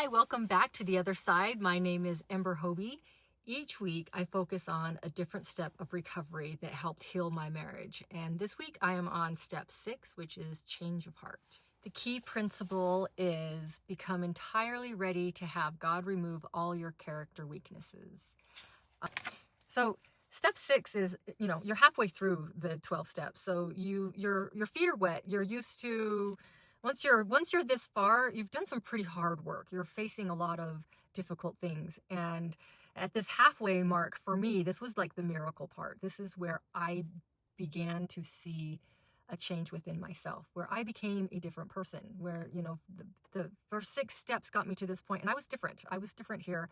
Hi, welcome back to The Other Side. My name is Ember Hobie. Each week I focus on a different step of recovery that helped heal my marriage. And this week I am on step 6, which is change of heart. The key principle is become entirely ready to have God remove all your character weaknesses. So step 6 is, you're halfway through the 12 steps. So your feet are wet. You're used to, once you're this far, you've done some pretty hard work. You're facing a lot of difficult things. And at this halfway mark, for me, this was like the miracle part. This is where I began to see a change within myself, where I became a different person, where, the first 6 steps got me to this point. And I was different. I was different here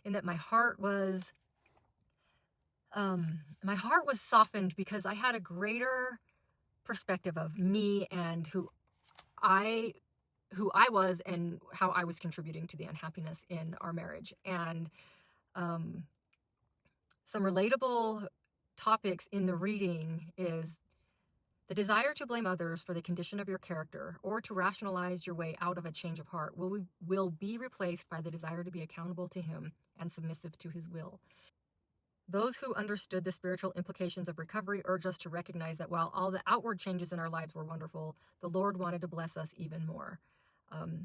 in that my heart was softened because I had a greater perspective of me and who I was and how I was contributing to the unhappiness in our marriage. And some relatable topics in the reading is the desire to blame others for the condition of your character or to rationalize your way out of a change of heart will be replaced by the desire to be accountable to Him and submissive to His will. Those who understood the spiritual implications of recovery urge us to recognize that while all the outward changes in our lives were wonderful, the Lord wanted to bless us even more.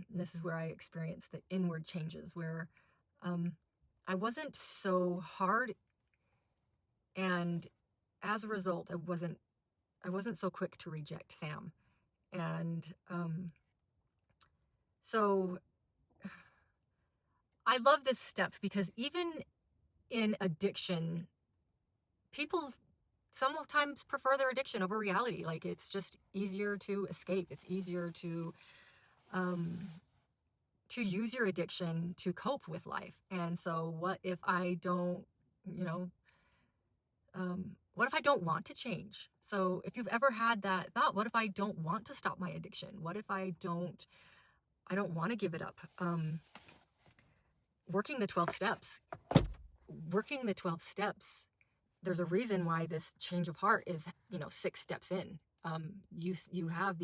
This is where I experienced the inward changes, where I wasn't so hard, and as a result, I wasn't so quick to reject Sam. And so I love this step because even in addiction, people sometimes prefer their addiction over reality. Like, it's just easier to escape. It's easier to use your addiction to cope with life. And so what if I don't, what if I don't want to change? So if you've ever had that thought, what if I don't want to stop my addiction? What if I don't want to give it up? Working the 12 steps, there's a reason why this change of heart is, 6 steps in. You have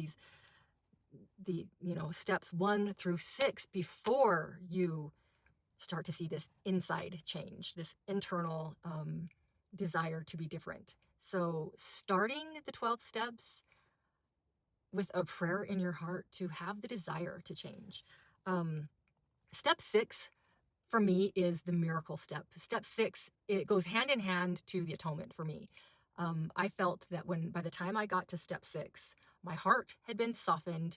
the steps 1 through 6 before you start to see this inside change, this internal desire to be different. So starting the 12 steps with a prayer in your heart to have the desire to change. Step 6 for me is the miracle step. Step 6, it goes hand in hand to the atonement for me. I felt that by the time I got to step 6, my heart had been softened,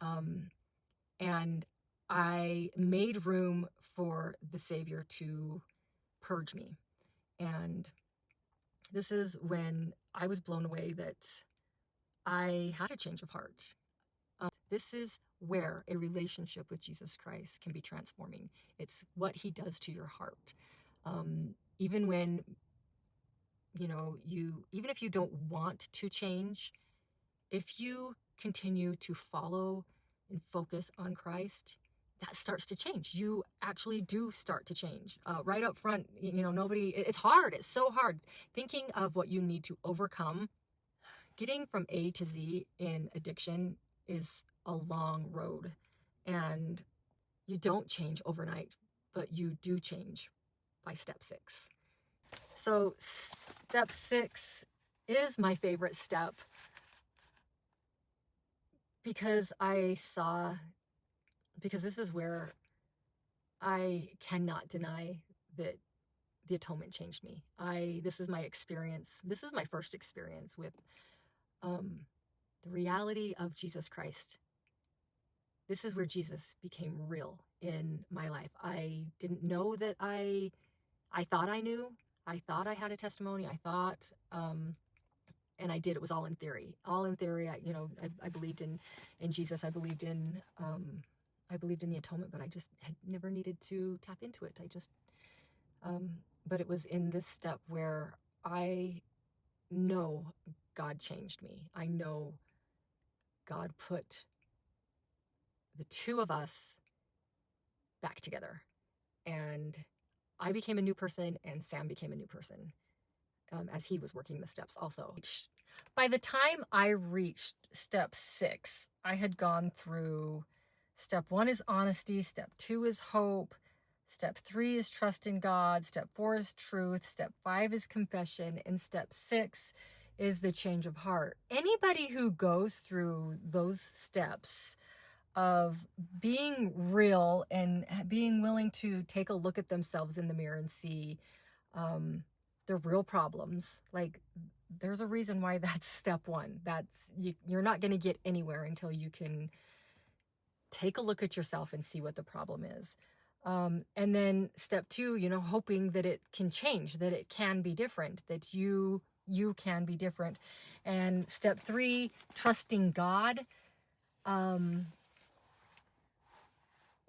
and I made room for the Savior to purge me. And this is when I was blown away that I had a change of heart. This is where a relationship with Jesus Christ can be transforming. It's what He does to your heart. Even when, even if you don't want to change, if you continue to follow and focus on Christ, that starts to change. You actually do start to change. Right up front, it's hard. It's so hard. Thinking of what you need to overcome. Getting from A to Z in addiction is a long road, and you don't change overnight, but you do change by step 6. So step 6 is my favorite step because this is where I cannot deny that the atonement changed me. This is my experience. This is my first experience with the reality of Jesus Christ. This is where Jesus became real in my life. I didn't know that I thought I knew. I thought I had a testimony. I thought, and I did. It was all in theory. All in theory. I believed in Jesus. I believed in the atonement, but I just had never needed to tap into it. But it was in this step where I know God changed me. I know God put the two of us back together, and I became a new person, and Sam became a new person as he was working the steps also. By the time I reached step 6, I had gone through Step 1 is honesty. Step 2 is hope. Step 3 is trust in God. Step 4 is truth. Step 5 is confession. And step 6 is the change of heart. Anybody who goes through those steps of being real and being willing to take a look at themselves in the mirror and see their real problems, like, there's a reason why that's step 1. You're not going to get anywhere until you can take a look at yourself and see what the problem is. And then step 2, hoping that it can change, that it can be different, that you can be different. And step 3, trusting God,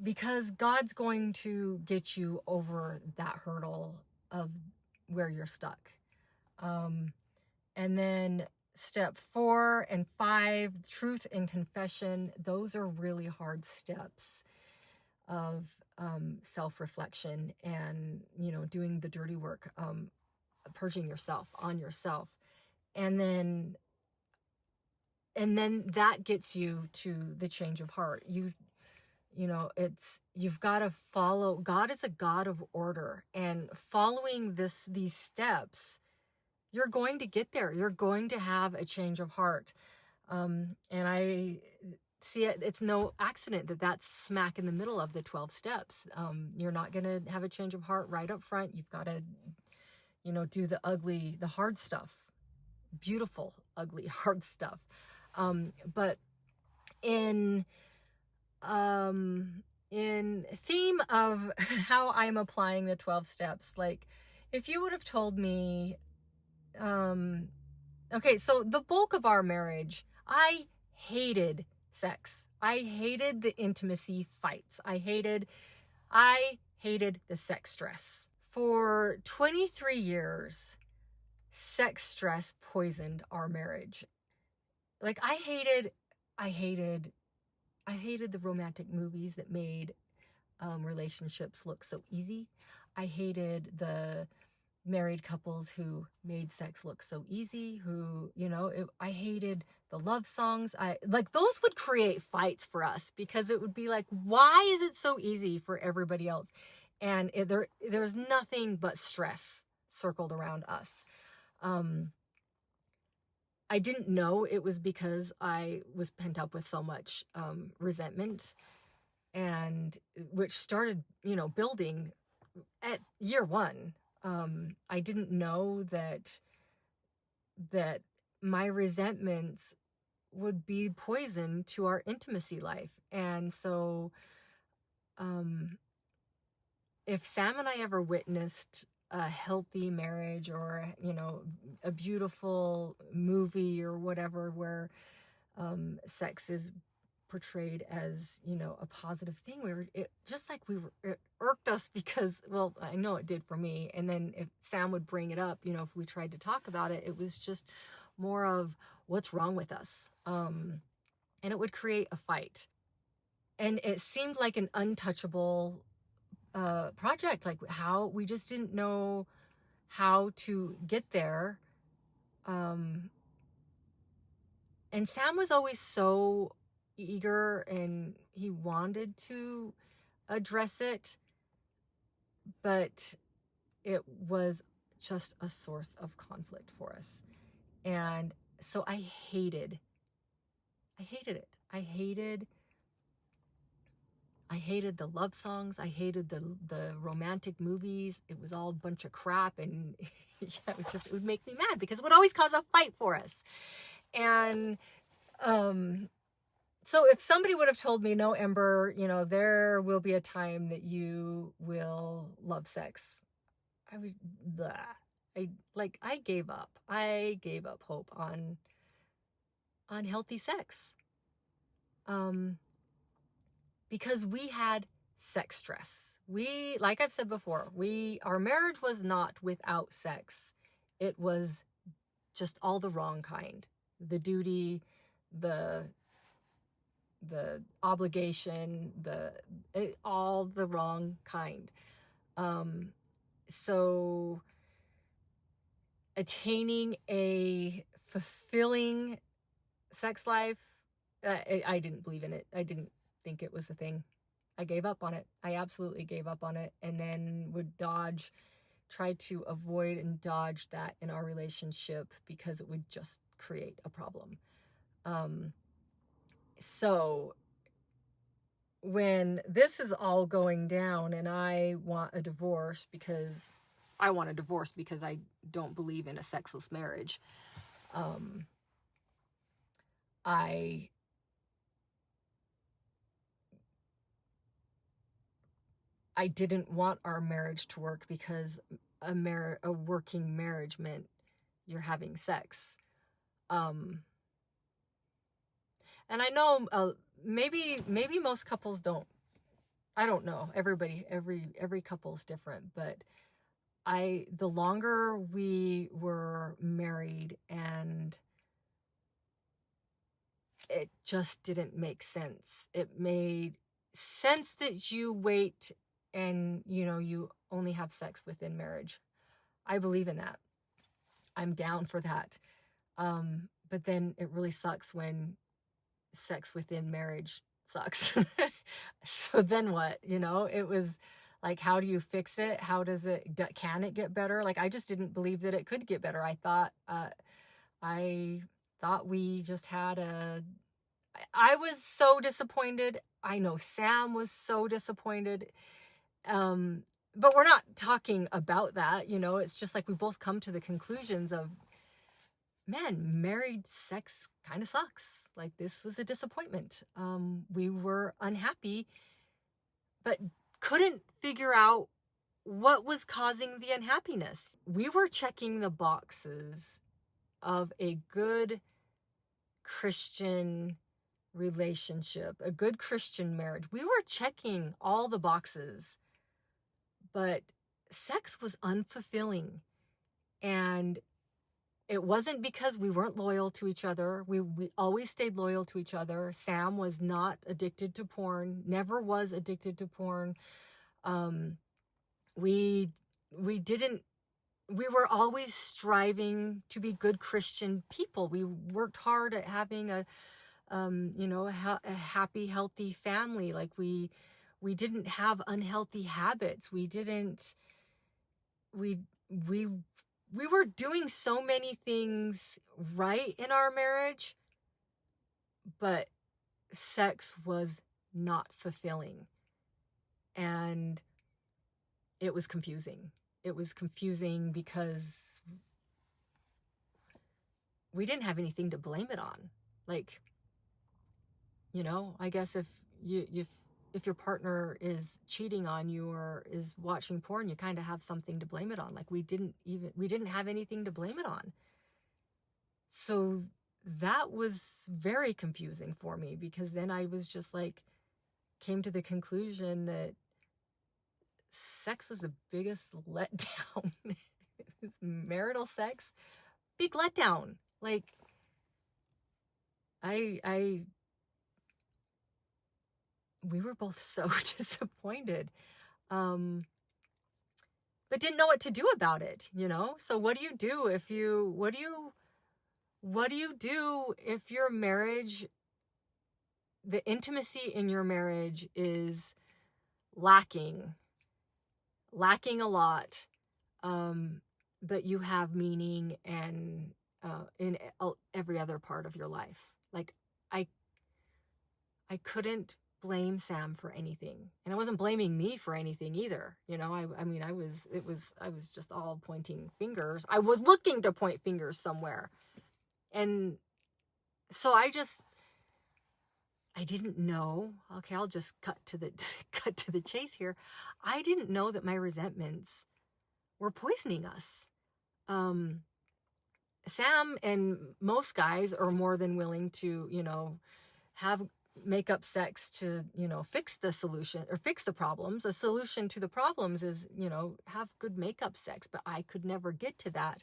because God's going to get you over that hurdle of where you're stuck. And then step 4 and 5, truth and confession, those are really hard steps of self-reflection and, doing the dirty work, purging yourself on yourself. And then that gets you to the change of heart. You've got to follow. God is a God of order, and following these steps, you're going to get there. You're going to have a change of heart. And I see it's no accident that that's smack in the middle of the 12 steps. You're not going to have a change of heart right up front. You've got to, do the ugly, the hard stuff, beautiful, ugly, hard stuff. But in theme of how I'm applying the 12 steps, like, if you would have told me, okay, so the bulk of our marriage, I hated sex. I hated the intimacy fights. I hated the sex stress. For 23 years, sex stress poisoned our marriage. Like, I hated the romantic movies that made relationships look so easy. I hated the married couples who made sex look so easy, I hated the love songs. Those would create fights for us, because it would be like, why is it so easy for everybody else? And there's nothing but stress circled around us. I didn't know it was because I was pent up with so much resentment, and which started, building at year 1. I didn't know that my resentments would be poison to our intimacy life. And so, if Sam and I ever witnessed a healthy marriage, or, a beautiful movie or whatever, where sex is portrayed as, a positive thing, it irked us, because, well, I know it did for me. And then if Sam would bring it up, if we tried to talk about it, it was just more of, what's wrong with us? And it would create a fight. And it seemed like an untouchable project, like, how we just didn't know how to get there. And Sam was always so eager, and he wanted to address it, but it was just a source of conflict for us. And so I hated it. I hated the love songs. I hated the romantic movies. It was all a bunch of crap, and yeah, it would make me mad, because it would always cause a fight for us. And so if somebody would have told me, no, Ember, there will be a time that you will love sex, I was, I gave up. I gave up hope on healthy sex. Because we had sex stress. Like I've said before, our marriage was not without sex. It was just all the wrong kind. The duty, the obligation, all the wrong kind. So attaining a fulfilling sex life, I didn't believe in it. I didn't think it was a thing. I gave up on it. I absolutely gave up on it, and then would try to avoid and dodge that in our relationship because it would just create a problem. So when this is all going down and I want a divorce because I don't believe in a sexless marriage, I didn't want our marriage to work because a working marriage meant you're having sex. And I know maybe most couples don't. I don't know. Every couple's different, but the longer we were married, and it just didn't make sense. It made sense that you wait and, you only have sex within marriage. I believe in that. I'm down for that. But then it really sucks when sex within marriage sucks. So then what? It was like, how do you fix it? Can it get better? Like, I just didn't believe that it could get better. I thought we just had I was so disappointed. I know Sam was so disappointed. But we're not talking about that, it's just like we both come to the conclusions of, man, married sex kind of sucks. Like, this was a disappointment. We were unhappy, but couldn't figure out what was causing the unhappiness. We were checking the boxes of a good Christian relationship, a good Christian marriage. We were checking all the boxes, but sex was unfulfilling. And it wasn't because we weren't loyal to each other. We always stayed loyal to each other. Sam was not addicted to porn, never was addicted to porn. We were always striving to be good Christian people. We worked hard at having a happy, healthy family. Like, we didn't have unhealthy habits. We were doing so many things right in our marriage, but sex was not fulfilling. And it was confusing. It was confusing because we didn't have anything to blame it on. Like, I guess if your partner is cheating on you or is watching porn, you kind of have something to blame it on. Like, we didn't have anything to blame it on. So that was very confusing for me, because then I was just like, came to the conclusion that sex was the biggest letdown. Marital sex, big letdown. Like, we were both so disappointed, but didn't know what to do about it, So what do you do if your marriage, the intimacy in your marriage is lacking a lot, but you have meaning and in every other part of your life? Like, I couldn't blame Sam for anything, and I wasn't blaming me for anything either. I was just all pointing fingers. I was looking to point fingers somewhere, and so I didn't know. Okay, I'll just cut to the chase here. I didn't know that my resentments were poisoning us. Sam and most guys are more than willing to, have make-up sex to, fix the solution or fix the problems. A solution to the problems is, have good make-up sex. But I could never get to that,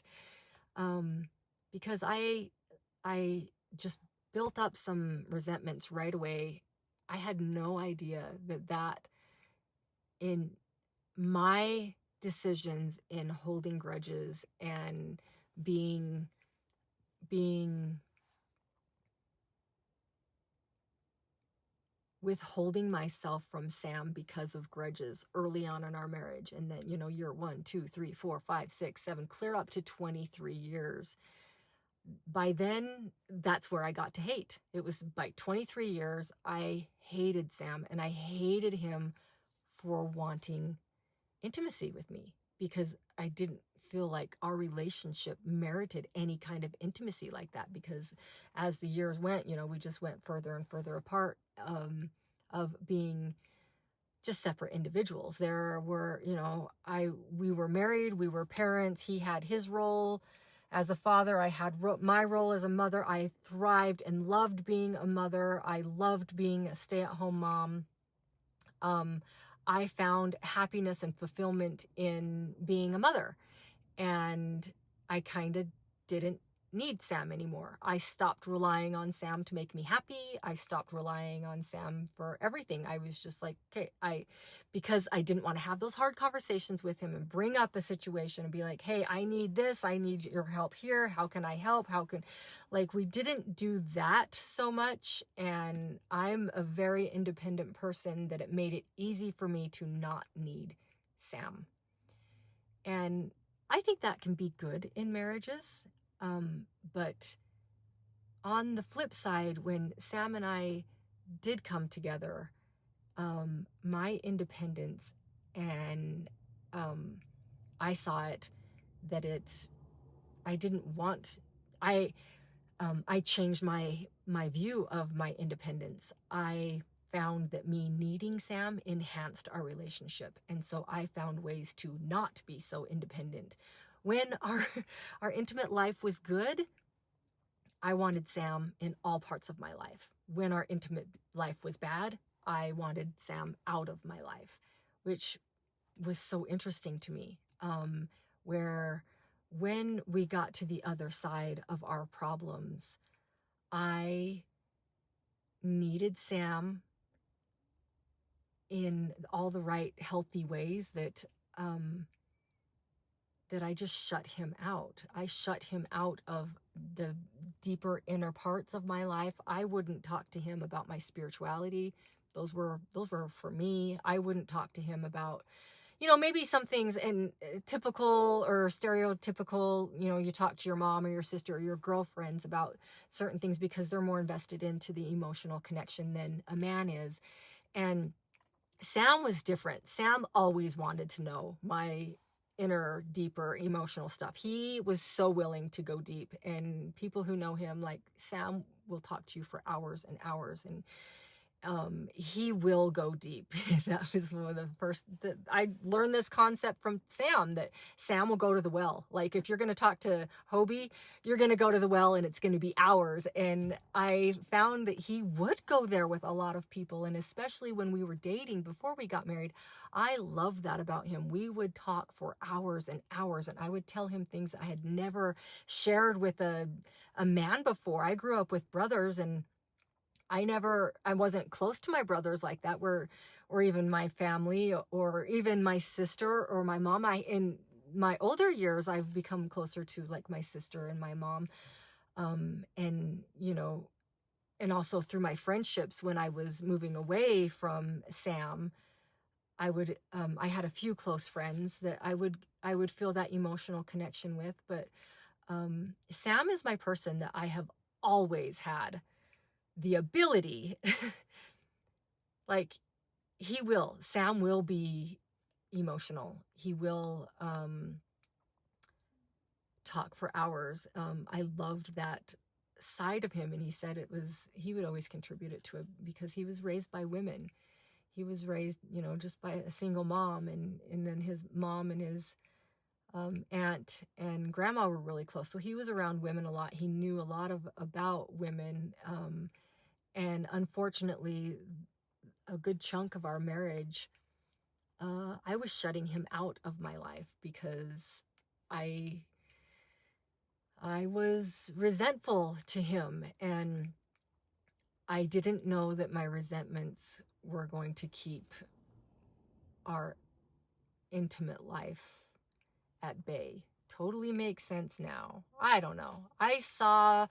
because I just built up some resentments right away. I had no idea that in my decisions in holding grudges and being withholding myself from Sam because of grudges early on in our marriage. And then, year 1, 2, 3, 4, 5, 6, 7, clear up to 23 years. By then, that's where I got to hate. It was by 23 years, I hated Sam, and I hated him for wanting intimacy with me because I didn't feel like our relationship merited any kind of intimacy like that, because as the years went, we just went further and further apart, of being just separate individuals. There were, we were married, we were parents. He had his role as a father. I had my role as a mother. I thrived and loved being a mother. I loved being a stay-at-home mom. I found happiness and fulfillment in being a mother. And I kind of didn't need Sam anymore. I stopped relying on Sam to make me happy. I stopped relying on Sam for everything. I was just like, okay, because I didn't want to have those hard conversations with him and bring up a situation and be like, hey, I need this. I need your help here. How can I help? We didn't do that so much. And I'm a very independent person that it made it easy for me to not need Sam. And I think that can be good in marriages. But on the flip side, when Sam and I did come together, my independence, and I saw it that I didn't want, I changed my view of my independence. I found that me needing Sam enhanced our relationship. And so I found ways to not be so independent. When our intimate life was good, I wanted Sam in all parts of my life. When our intimate life was bad, I wanted Sam out of my life, which was so interesting to me. Where when we got to the other side of our problems, I needed Sam in all the right, healthy ways that I just shut him out. I shut him out of the deeper inner parts of my life. I wouldn't talk to him about my spirituality. Those were for me. I wouldn't talk to him about, maybe some things in typical or stereotypical, you talk to your mom or your sister or your girlfriends about certain things because they're more invested into the emotional connection than a man is. And Sam was different. Sam always wanted to know my inner, deeper emotional stuff. He was so willing to go deep, and people who know him, like Sam, will talk to you for hours and hours, and he will go deep. That was one of the first that I learned this concept from Sam, that Sam will go to the well. Like if you're going to talk to Hobie, you're going to go to the well and it's going to be hours. And I found that he would go there with a lot of people. And especially when we were dating before we got married, I loved that about him. We would talk for hours and hours, and I would tell him things I had never shared with a man before. I grew up with brothers, and I wasn't close to my brothers like that, or even my family, or even my sister or my mom. In my older years, I've become closer to like my sister and my mom. And also through my friendships, when I was moving away from Sam, I had a few close friends that I would feel that emotional connection with. But Sam is my person that I have always had the ability, like Sam will be emotional. He will talk for hours. I loved that side of him, and he said he would always contribute it to it because he was raised by women. He was raised, just by a single mom, and then his mom and his aunt and grandma were really close. So he was around women a lot. He knew a lot about women. And unfortunately, a good chunk of our marriage, I was shutting him out of my life because I was resentful to him, and I didn't know that my resentments were going to keep our intimate life at bay. Totally makes sense now. I don't know. I saw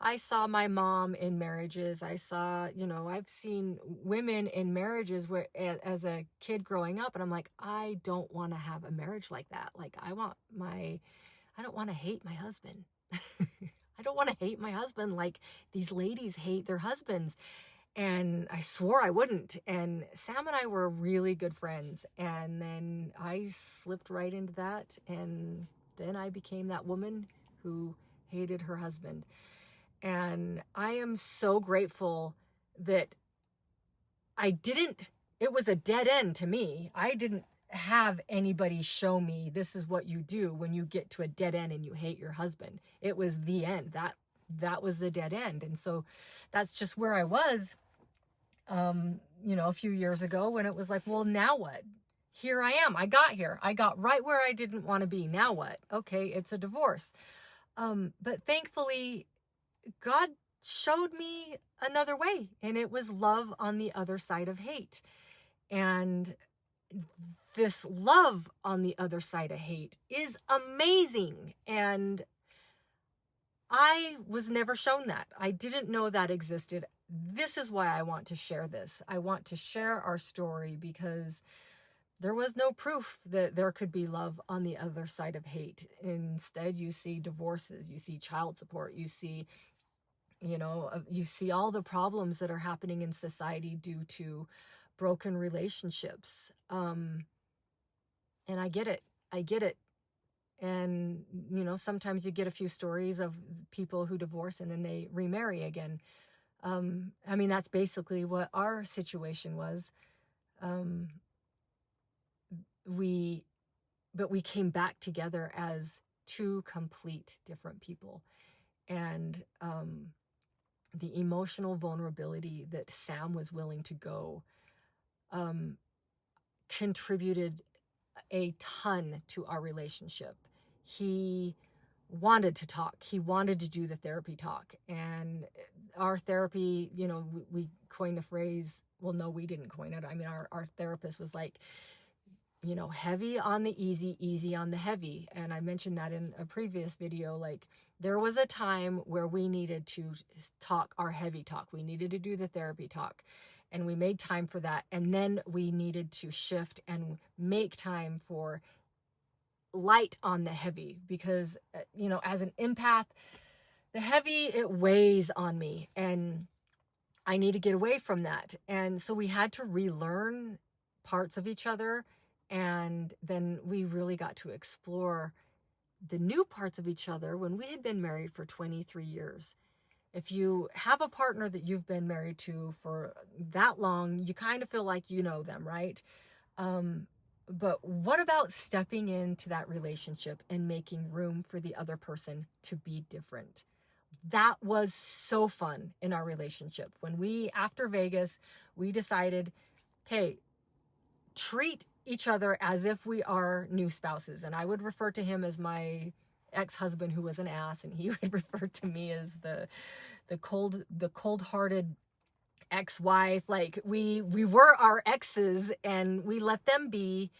I saw my mom in marriages. I saw, I've seen women in marriages where as a kid growing up, and I'm like, I don't want to have a marriage like that. Like I don't want to hate my husband. I don't want to hate my husband like these ladies hate their husbands. And I swore I wouldn't. And Sam and I were really good friends. And then I slipped right into that. And then I became that woman who hated her husband. And I am so grateful that it was a dead end to me. I didn't have anybody show me this is what you do when you get to a dead end and you hate your husband. It was the end. That was the dead end. And so that's just where I was, a few years ago, when it was like, well, now what? Here I am. I got here. I got right where I didn't want to be. Now what? Okay, it's a divorce. But thankfully, God showed me another way, and it was love on the other side of hate. And this love on the other side of hate is amazing. And I was never shown that. I didn't know that existed. This is why I want to share this. I want to share our story because there was no proof that there could be love on the other side of hate. Instead, you see divorces, you see child support, you see all the problems that are happening in society due to broken relationships. And I get it. And, sometimes you get a few stories of people who divorce and then they remarry again. That's basically what our situation was. But we came back together as two complete different people. And, the emotional vulnerability that Sam was willing to go, contributed a ton to our relationship. He wanted to talk. He wanted to do the therapy talk. And our therapy, we coined the phrase, well, no, we didn't coin it. Our therapist was like, heavy on the easy, easy on the heavy. And I mentioned that in a previous video. Like, there was a time where we needed to talk our heavy talk. We needed to do the therapy talk. And we made time for that. And then we needed to shift and make time for light on the heavy. Because, as an empath, the heavy, it weighs on me. And I need to get away from that. And so we had to relearn parts of each other. And then we really got to explore the new parts of each other when we had been married for 23 years. If you have a partner that you've been married to for that long, you kind of feel like you know them, right? But what about stepping into that relationship and making room for the other person to be different? That was so fun in our relationship. When after Vegas, we decided, hey, treat each other as if we are new spouses. And I would refer to him as my ex-husband who was an ass, and he would refer to me as the cold-hearted ex-wife. Like, we were our exes and we let them be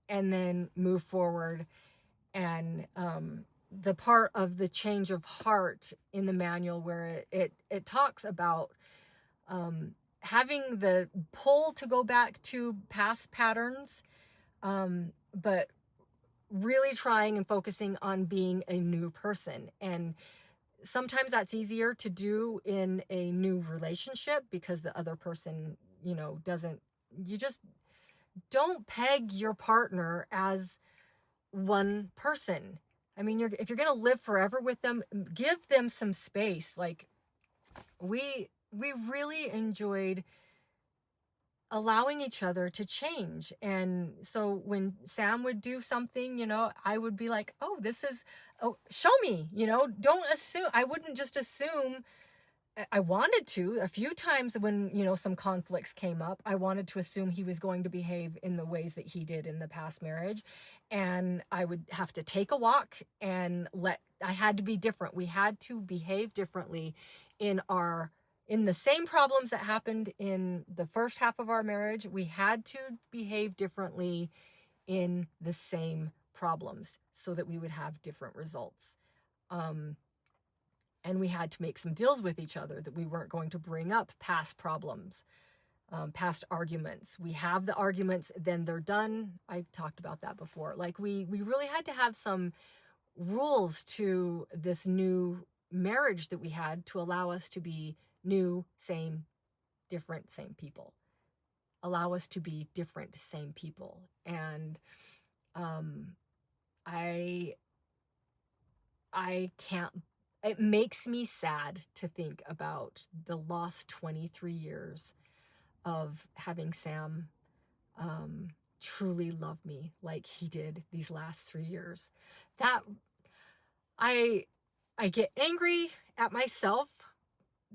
and then move forward. And the part of the change of heart in the manual where it talks about having the pull to go back to past patterns, but really trying and focusing on being a new person. And sometimes that's easier to do in a new relationship because the other person, you just don't peg your partner as one person. If you're going to live forever with them, give them some space. Like, we really enjoyed allowing each other to change. And so when Sam would do something, I would be like, show me, don't assume. I wouldn't just assume. I wanted to. A few times when, some conflicts came up, I wanted to assume he was going to behave in the ways that he did in the past marriage. And I would have to take a walk and I had to be different. We had to behave differently in the same problems that happened in the first half of our marriage. We had to behave differently in the same problems so that we would have different results. And we had to make some deals with each other that we weren't going to bring up past problems, past arguments. We have the arguments, then they're done. I talked about that before. Like we really had to have some rules to this new marriage that we had to allow us to be new, same, different, same people. Allow us to be different, same people. And I can't, it makes me sad to think about the lost 23 years of having Sam truly love me like he did these last 3 years. That I get angry at myself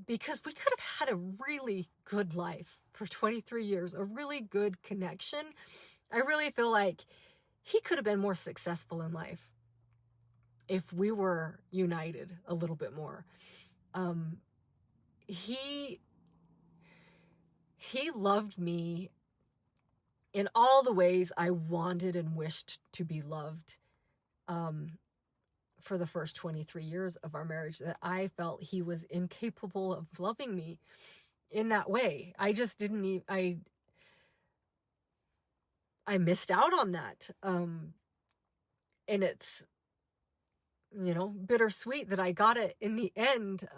because we could have had a really good life for 23 years, a really good connection. I really feel like he could have been more successful in life if we were united a little bit more. He loved me in all the ways I wanted and wished to be loved for the first 23 years of our marriage, that I felt he was incapable of loving me in that way. I just didn't even, I missed out on that. And it's, bittersweet that I got it in the end.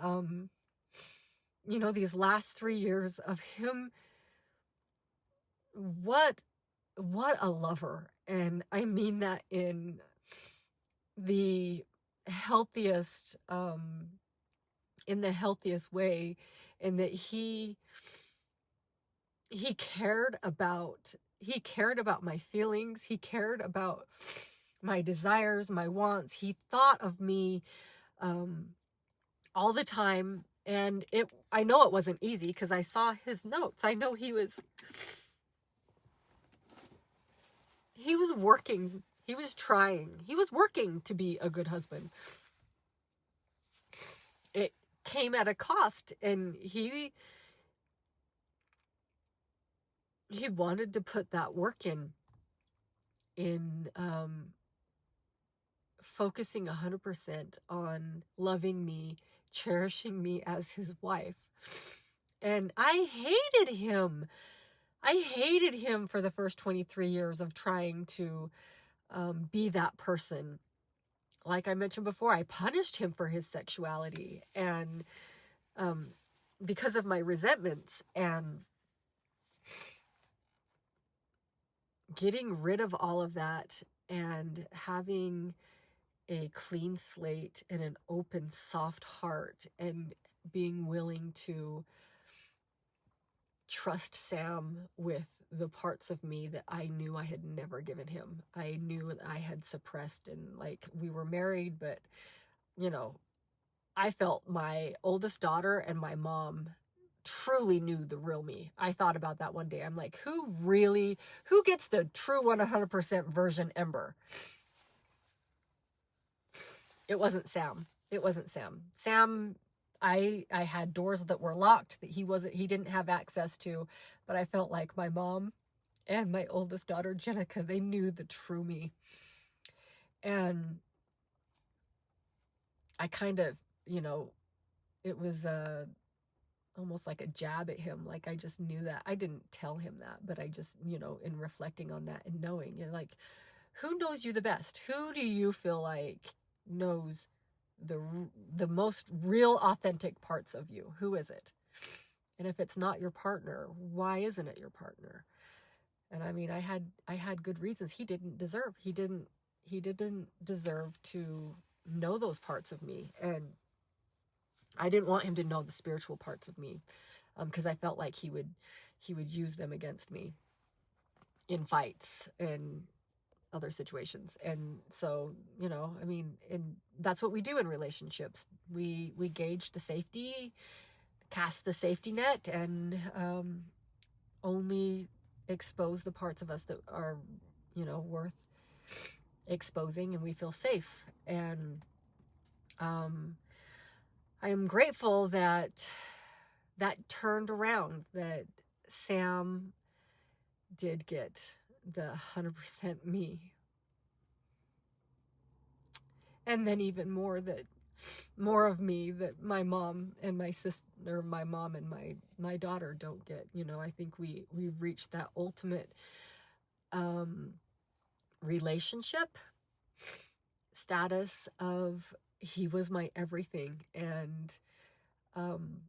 These last 3 years of him, what a lover. And I mean that in the healthiest way, in that he cared about my feelings. He cared about my desires, my wants. He thought of me all the time. And I know it wasn't easy because I saw his notes. I know he was working. He was trying. He was working to be a good husband. It came at a cost, and he wanted to put that work in focusing 100% on loving me, cherishing me as his wife. And I hated him. I hated him for the first 23 years of trying to be that person. Like I mentioned before, I punished him for his sexuality and because of my resentments, and getting rid of all of that and having a clean slate and an open, soft heart, and being willing to trust Sam with the parts of me that I knew I had never given him. I knew that I had suppressed, and like we were married, but I felt my oldest daughter and my mom truly knew the real me. I thought about that one day. I'm like, who gets the true 100% version Ember? It wasn't Sam. Sam, I had doors that were locked that he didn't have access to, but I felt like my mom and my oldest daughter, Jenica, they knew the true me. And I kind of, it was almost like a jab at him. Like I just knew that. I didn't tell him that, but I just, in reflecting on that and knowing, like, who knows you the best? Who do you feel like knows the most real, authentic parts of you? Who is it? And if it's not your partner, why isn't it your partner? And I mean, I had good reasons. He didn't deserve to know those parts of me, and I didn't want him to know the spiritual parts of me, because I felt like he would use them against me in fights and other situations. And so, I mean, and that's what we do in relationships. We gauge the safety, cast the safety net, and only expose the parts of us that are, worth exposing, and we feel safe. And I am grateful that turned around, that Sam did get the 100% me. And then even more that more of me that my mom and my sister, or my mom and my daughter don't get. You know, I think we've reached that ultimate relationship status of he was my everything, um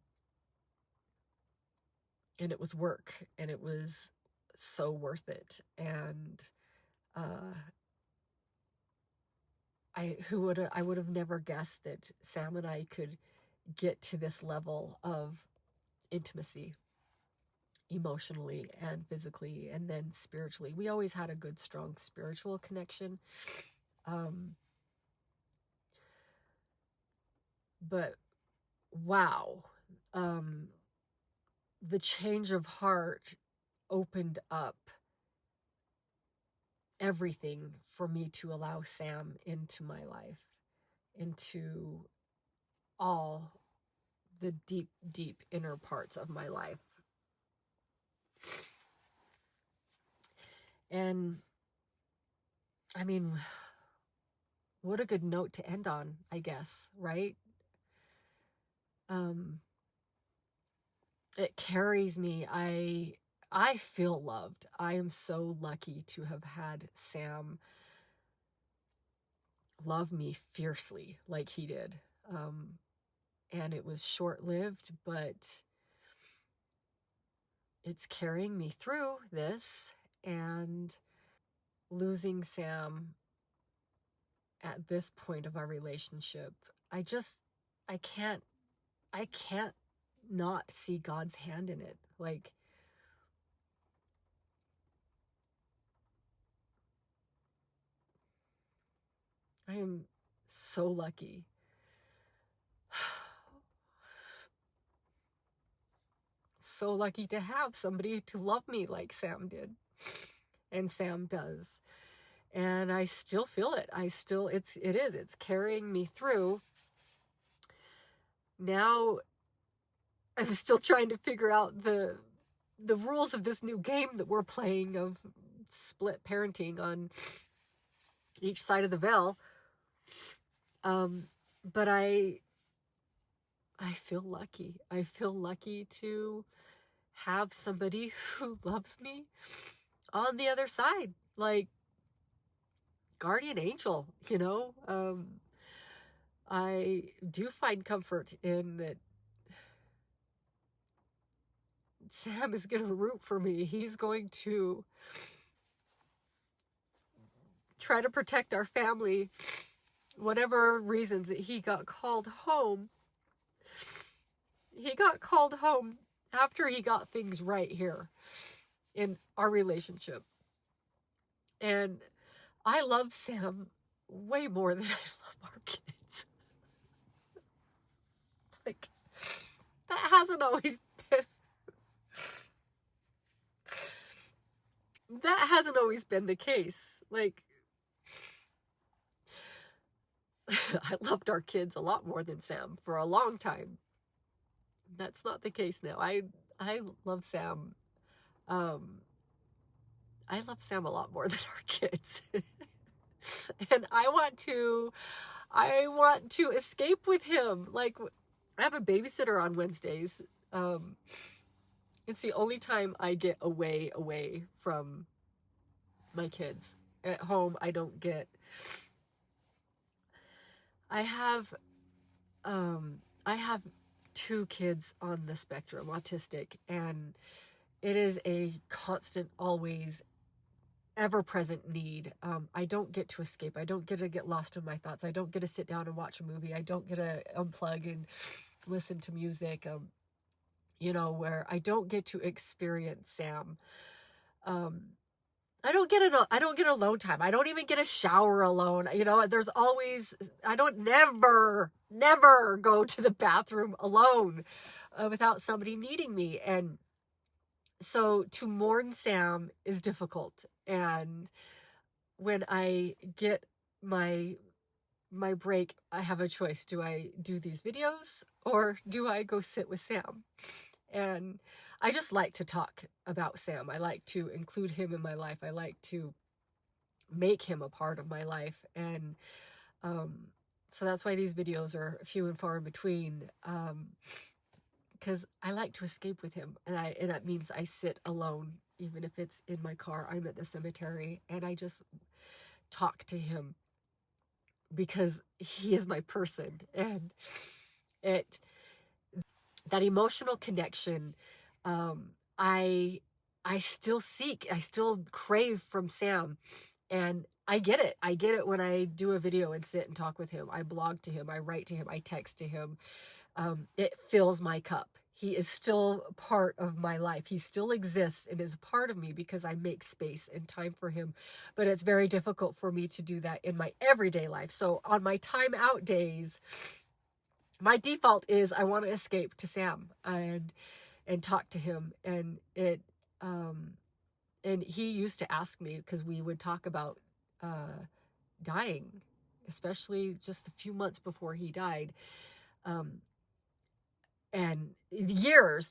and it was work, and it was so worth it. And uh I would have never guessed that Sam and I could get to this level of intimacy, emotionally and physically, and then spiritually. We always had a good, strong spiritual connection. Um, but wow, um, the change of heart opened up everything for me to allow Sam into my life, into all the deep, deep inner parts of my life. And I mean, what a good note to end on, I guess, right? Um, it carries me. I feel loved. I am so lucky to have had Sam love me fiercely like he did. And it was short-lived, but it's carrying me through this. And losing Sam at this point of our relationship, I can't I can't not see God's hand in it. Like, I am so lucky. So lucky to have somebody to love me like Sam did. And Sam does. And I still feel it. It's carrying me through. Now I'm still trying to figure out the rules of this new game that we're playing of split parenting on each side of the veil. But I feel lucky. I feel lucky to have somebody who loves me on the other side, like guardian angel, you know. I do find comfort in that Sam is going to root for me. He's going to try to protect our family, whatever reasons that he got called home. He got called home after he got things right here in our relationship. And I love Sam way more than I love our kids. Like, that hasn't always been the case. Like, I loved our kids a lot more than Sam for a long time. That's not the case now. I love Sam. I love Sam a lot more than our kids. And I want to escape with him. Like, I have a babysitter on Wednesdays. It's the only time I get away from my kids. At home, I don't get. I have 2 kids on the spectrum, autistic, and it is a constant, always, ever-present need. I don't get to escape. I don't get to get lost in my thoughts. I don't get to sit down and watch a movie. I don't get to unplug and listen to music. You know, where I don't get to experience Sam. I don't get alone time. I don't even get a shower alone. You know, there's always, I don't never go to the bathroom alone without somebody needing me. And so to mourn Sam is difficult. And when I get my break, I have a choice. Do I do these videos or do I go sit with Sam? And I just like to talk about Sam. I like to include him in my life. I like to make him a part of my life. And So that's why these videos are few and far in between, because I like to escape with him, and that means I sit alone, even if it's in my car. I'm at the cemetery, and I just talk to him because he is my person, and it that emotional connection, I still seek, I still crave from Sam, and I get it. I get it when I do a video and sit and talk with him. I blog to him. I write to him. I text to him. It fills my cup. He is still part of my life. He still exists and is part of me because I make space and time for him. But it's very difficult for me to do that in my everyday life. So on my time out days, my default is I want to escape to Sam and talk to him. And and he used to ask me, because we would talk about dying, especially just a few months before he died. And the years,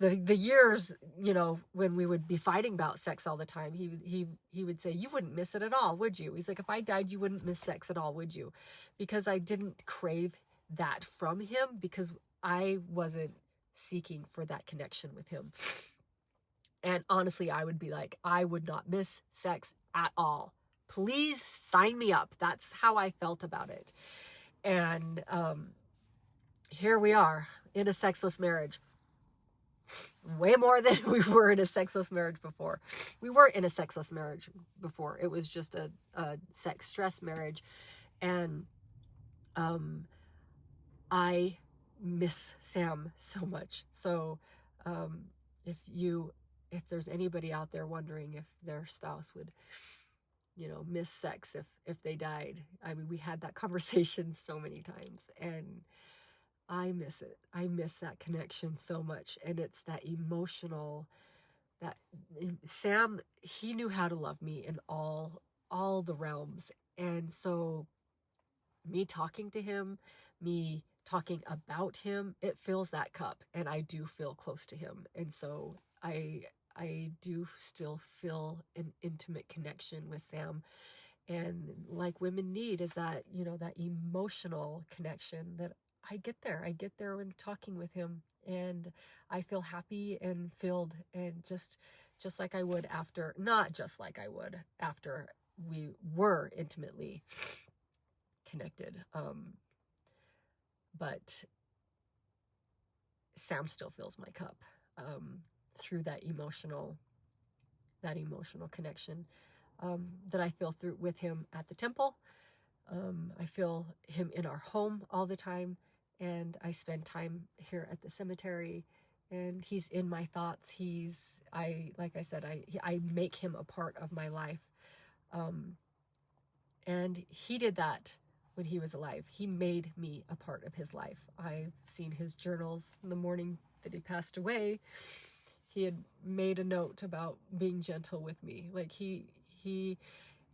when we would be fighting about sex all the time, he would say, you wouldn't miss it at all, would you? He's like, if I died, you wouldn't miss sex at all, would you? Because I didn't crave that from him, because I wasn't seeking for that connection with him. And honestly, I would be like, I would not miss sex at all. Please sign me up. That's how I felt about it. And here we are in a sexless marriage. Way more than we were in a sexless marriage before. We weren't in a sexless marriage before. It was just a sex stress marriage. And I miss Sam so much. So if there's anybody out there wondering if their spouse would, miss sex if they died, I mean, we had that conversation so many times, and I miss it. I miss that connection so much. And it's that emotional, that Sam, he knew how to love me in all the realms. And so me talking to him, me talking about him, it fills that cup, and I do feel close to him. And so I do still feel an intimate connection with Sam. And like women need is that, that emotional connection that I get there. I get there when talking with him, and I feel happy and filled, and just like I would after, not just like I would after we were intimately connected. But Sam still fills my cup through that emotional connection that I feel through with him at the temple. I feel him in our home all the time, and I spend time here at the cemetery, and he's in my thoughts. Like I said, I make him a part of my life. And he did that when he was alive. He made me a part of his life. I've seen his journals in the morning that he passed away. He had made a note about being gentle with me. Like he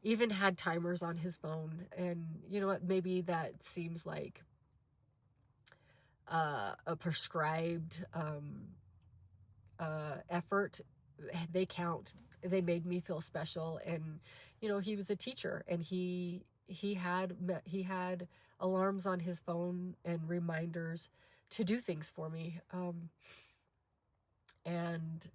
even had timers on his phone. And you know what? Maybe that seems like a prescribed effort. They count. They made me feel special. And he was a teacher, and he had alarms on his phone and reminders to do things for me. And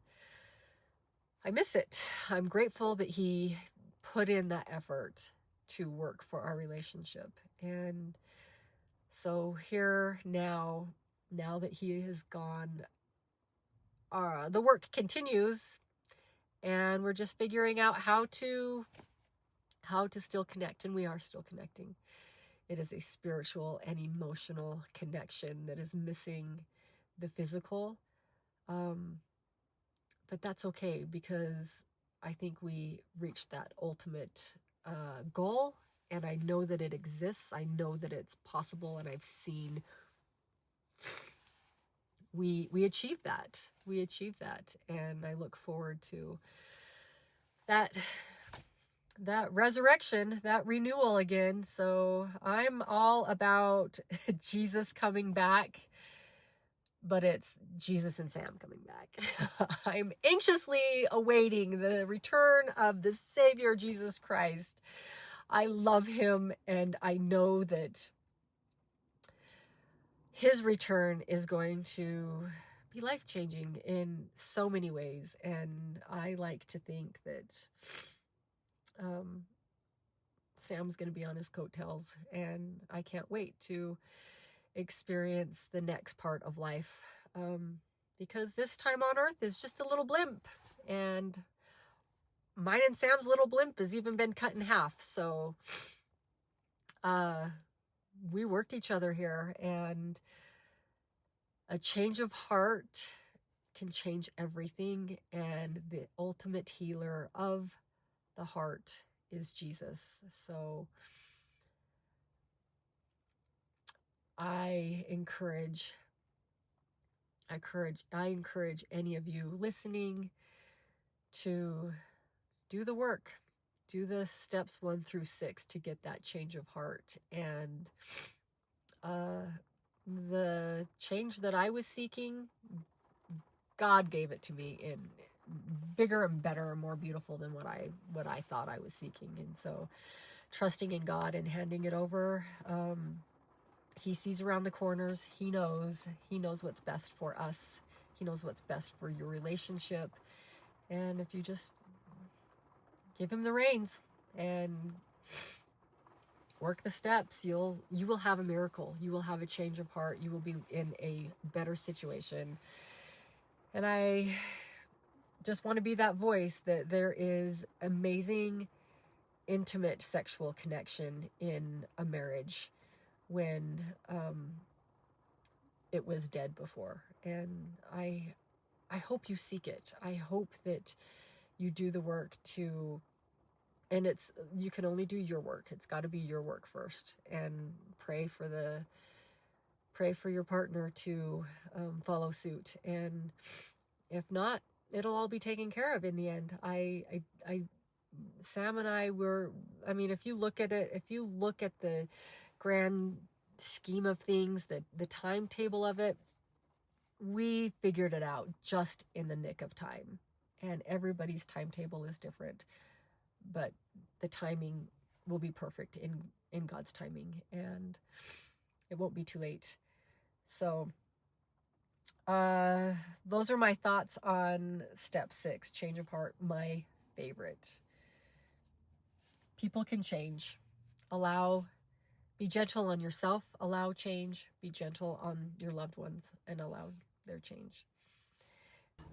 I miss it. I'm grateful that he put in that effort to work for our relationship. And so here now that he is gone, the work continues, and we're just figuring out how to still connect, and we are still connecting. It is a spiritual and emotional connection that is missing the physical. But that's okay, because I think we reached that ultimate goal, and I know that it exists. I know that it's possible, and I've seen we achieved that. We achieved that, and I look forward to that resurrection, that renewal again. So I'm all about Jesus coming back, but it's Jesus and Sam coming back. I'm anxiously awaiting the return of the Savior, Jesus Christ. I love him, and I know that his return is going to be life-changing in so many ways. And I like to think that Sam's going to be on his coattails, and I can't wait to experience the next part of life, because this time on earth is just a little blimp, and mine and Sam's little blimp has even been cut in half. So we worked each other here, and a change of heart can change everything, and the ultimate healer of the heart is Jesus. So I encourage any of you listening to do the work, do the steps 1 through 6 to get that change of heart. And the change that I was seeking, God gave it to me in bigger and better and more beautiful than what I thought I was seeking. And so trusting in God and handing it over. He sees around the corners. He knows what's best for us. He knows what's best for your relationship. And if you just give him the reins and work the steps, you will have a miracle. You will have a change of heart. You will be in a better situation. And I just want to be that voice that there is amazing, intimate sexual connection in a marriage when it was dead before. And I hope you seek it. I hope that you do the work to, and you can only do your work. It's got to be your work first, and pray for your partner to follow suit. And if not, it'll all be taken care of in the end. Sam and I were, if you look at the grand scheme of things, the timetable of it, we figured it out just in the nick of time. And everybody's timetable is different, but the timing will be perfect in God's timing, and it won't be too late. So those are my thoughts on step 6, change of heart, my favorite. People can change. Be gentle on yourself, allow change, be gentle on your loved ones, and allow their change.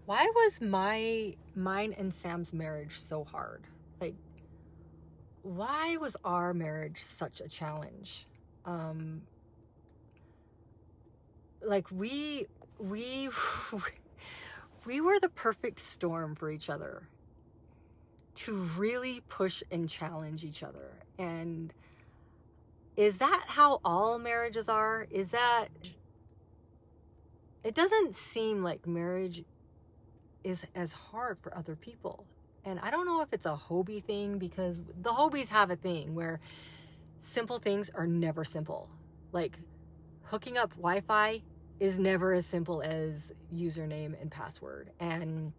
Why was mine and Sam's marriage so hard? Like, why was our marriage such a challenge? Like we were the perfect storm for each other to really push and challenge each other. And is that how all marriages are? It doesn't seem like marriage is as hard for other people. And I don't know if it's a Hobie thing, because the Hobies have a thing where simple things are never simple. Like hooking up Wi-Fi is never as simple as username and password. And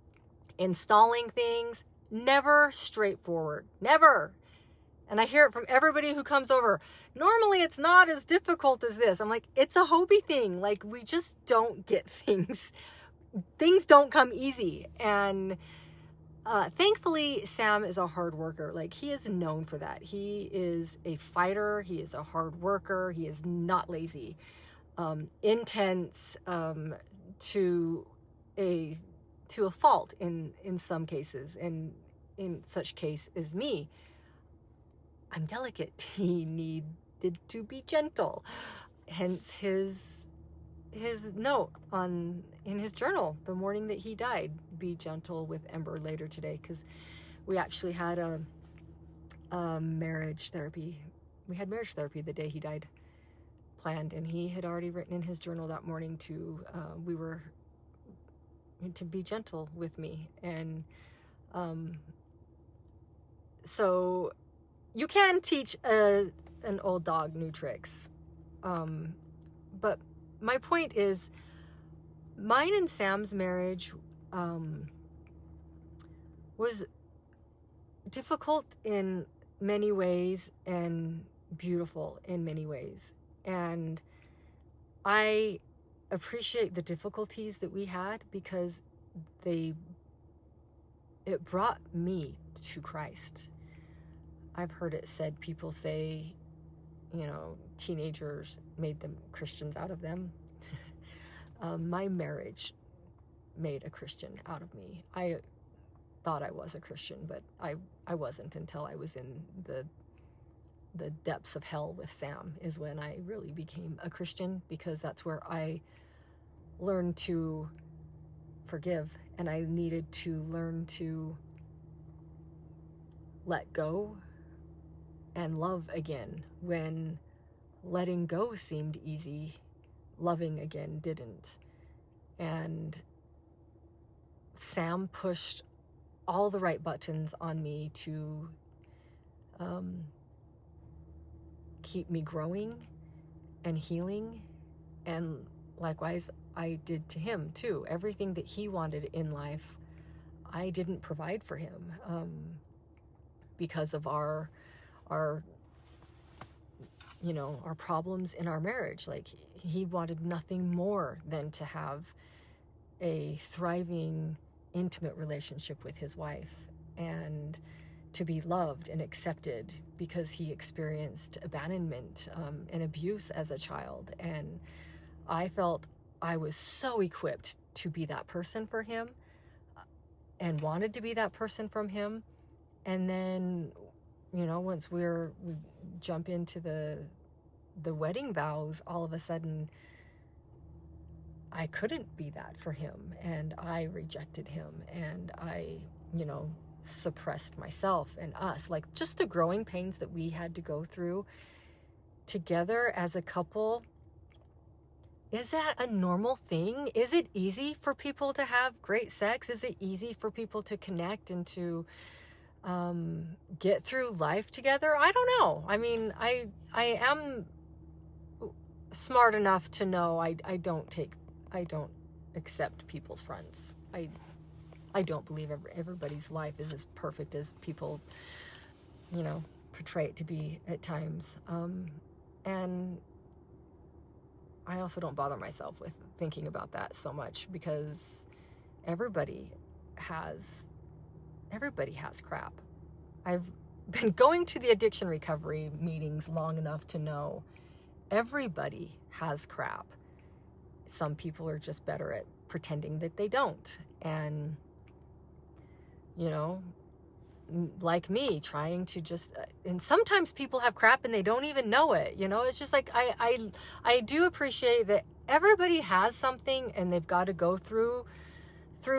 installing things, never straightforward. Never. And I hear it from everybody who comes over. Normally it's not as difficult as this. I'm like, it's a Hobie thing. Like, we just don't get things. Things don't come easy. And thankfully, Sam is a hard worker. Like, he is known for that. He is a fighter. He is a hard worker. He is not lazy. Intense to a fault in some cases. And in such case as me, I'm delicate. He needed to be gentle. Hence his note in his journal the morning that he died: be gentle with Ember later today, because we actually had marriage therapy. We had marriage therapy the day he died planned, and he had already written in his journal that morning to be gentle with me. And so you can teach an old dog new tricks. But my point is, mine and Sam's marriage was difficult in many ways and beautiful in many ways. And I appreciate the difficulties that we had because it brought me to Christ. I've heard it said, people say, teenagers made them Christians out of them. My marriage made a Christian out of me. I thought I was a Christian, but I wasn't until I was in the depths of hell with Sam, is when I really became a Christian, because that's where I learned to forgive, and I needed to learn to let go and love again. When letting go seemed easy, loving again didn't. And Sam pushed all the right buttons on me to keep me growing and healing, and likewise I did to him too. Everything that he wanted in life, I didn't provide for him because of our problems in our marriage. Like, he wanted nothing more than to have a thriving, intimate relationship with his wife, and to be loved and accepted, because he experienced abandonment and abuse as a child. And I felt I was so equipped to be that person for him, and wanted to be that person from him. And then, once we jump into the wedding vows, all of a sudden I couldn't be that for him, and I rejected him, and I, suppressed myself and us. Like, just the growing pains that we had to go through together as a couple. Is that a normal thing? Is it easy for people to have great sex? Is it easy for people to connect and to get through life together? I don't know. I mean, I am smart enough to know I don't accept people's fronts. I don't believe everybody's life is as perfect as people, portray it to be at times. And I also don't bother myself with thinking about that so much, because everybody has crap. I've been going to the addiction recovery meetings long enough to know everybody has crap. Some people are just better at pretending that they don't. And, like me, trying to just, and sometimes people have crap and they don't even know it. It's just like, I do appreciate that everybody has something and they've got to go through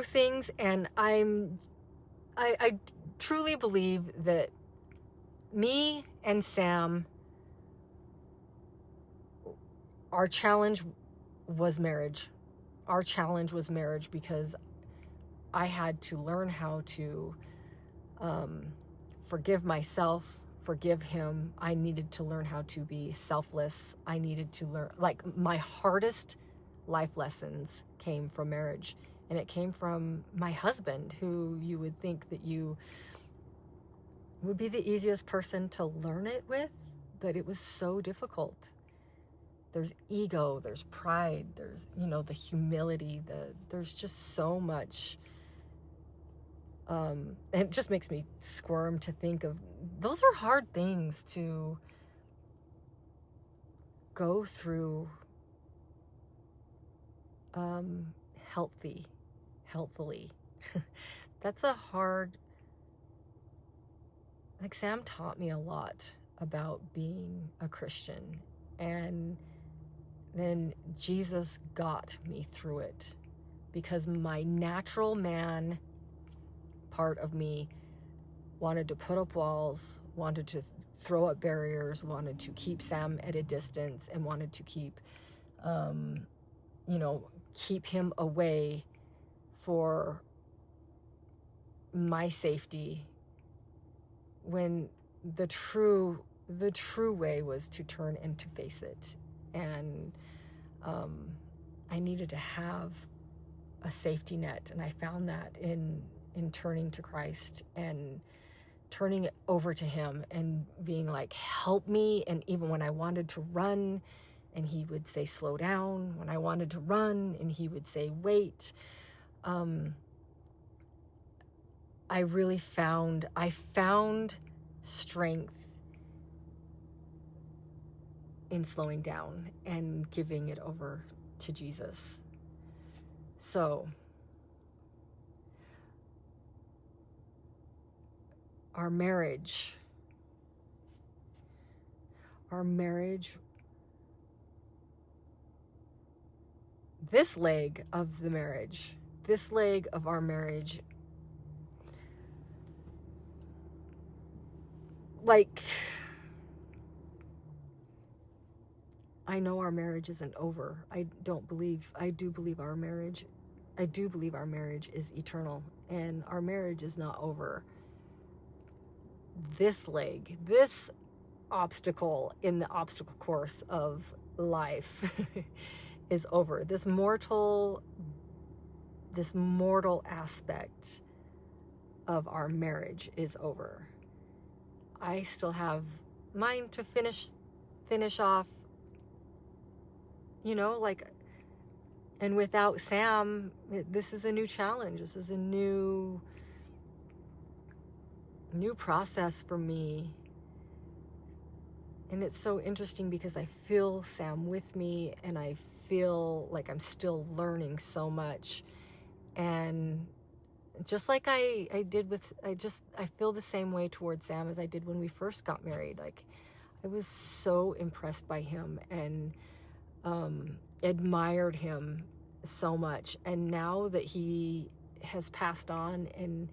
things. And I truly believe that me and Sam, our challenge was marriage. Our challenge was marriage, because I had to learn how to forgive myself, forgive him. I needed to learn how to be selfless. I needed to learn, like, my hardest life lessons came from marriage. And it came from my husband, who you would think that you would be the easiest person to learn it with, but it was so difficult. There's ego, there's pride, there's, the humility, there's just so much. And it just makes me squirm to think of, those are hard things to go through healthily. That's a hard, like, Sam taught me a lot about being a Christian, and then Jesus got me through it, because my natural man part of me wanted to put up walls, wanted to throw up barriers, wanted to keep Sam at a distance, and wanted to keep him away for my safety, when the true way was to turn and to face it. And I needed to have a safety net, and I found that in turning to Christ and turning it over to him and being like, help me. And even when I wanted to run and he would say, slow down when I wanted to run, and he would say, wait. I found strength in slowing down and giving it over to Jesus. So, our marriage, this leg of our marriage, like, I know our marriage isn't over. I do believe our marriage is eternal, and our marriage is not over. This obstacle in the obstacle course of life is over. This mortal aspect of our marriage is over. I still have mine to finish off, and without Sam, this is a new challenge. This is a new process for me. And it's so interesting because I feel Sam with me, and I feel like I'm still learning so much. And just like I feel the same way towards Sam as I did when we first got married. Like, I was so impressed by him and admired him so much. And now that he has passed on and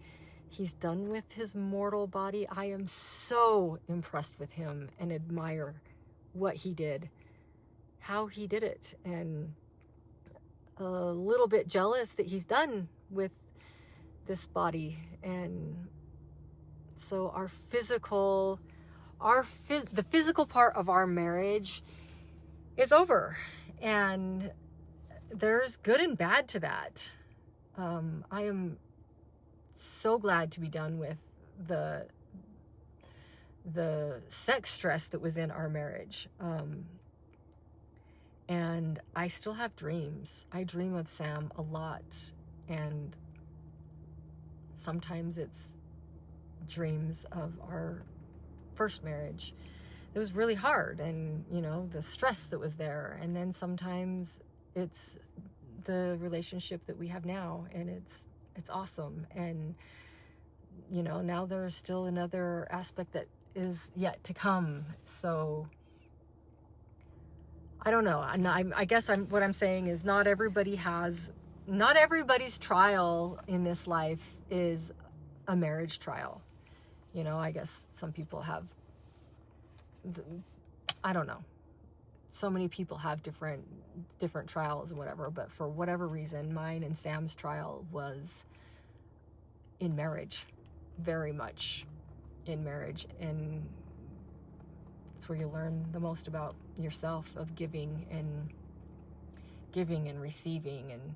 he's done with his mortal body, I am so impressed with him and admire what he did, how he did it, and a little bit jealous that he's done with this body. And so the physical part of our marriage is over, and there's good and bad to that. I am so glad to be done with the sex stress that was in our marriage. And I still have dreams. I dream of Sam a lot, and sometimes it's dreams of our first marriage. It was really hard, and the stress that was there. And then sometimes it's the relationship that we have now, and it's awesome. And now there's still another aspect that is yet to come. So I don't know. I guess what I'm saying is not everybody's trial in this life is a marriage trial. I guess some people have, I don't know. So many people have different trials or whatever, but for whatever reason, mine and Sam's trial was in marriage, very much in marriage. And it's where you learn the most about yourself, of giving and receiving and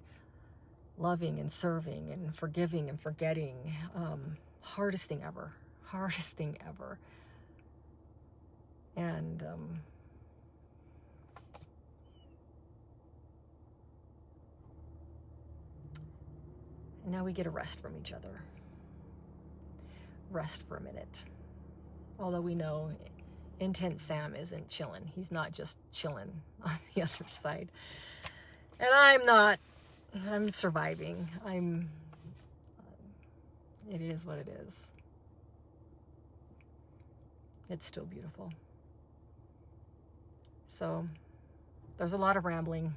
loving and serving and forgiving and forgetting. Hardest thing ever. And now we get a rest from each other. Rest for a minute. Although we know intense Sam isn't chilling. He's not just chilling on the other side. And I'm not. I'm surviving. It is what it is. It's still beautiful. So there's a lot of rambling.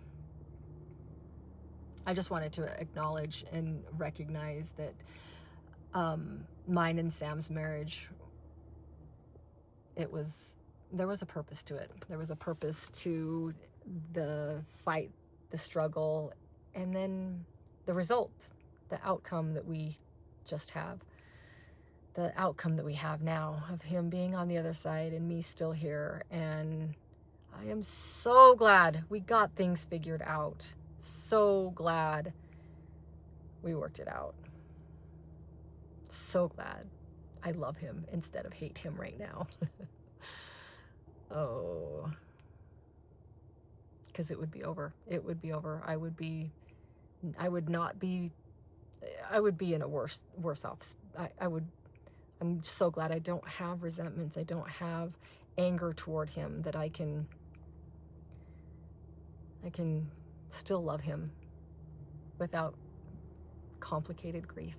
I just wanted to acknowledge and recognize that mine and Sam's marriage, there was a purpose to it. There was a purpose to the fight, the struggle, and then the result, the outcome that we just have. The outcome that we have now of him being on the other side and me still here. And I am so glad we got things figured out. So glad we worked it out. So glad I love him instead of hate him right now. Oh. because it would be over. It would be over. I would not be, I would be in a worse off. I'm so glad I don't have resentments. I don't have anger toward him, that I can still love him without complicated grief.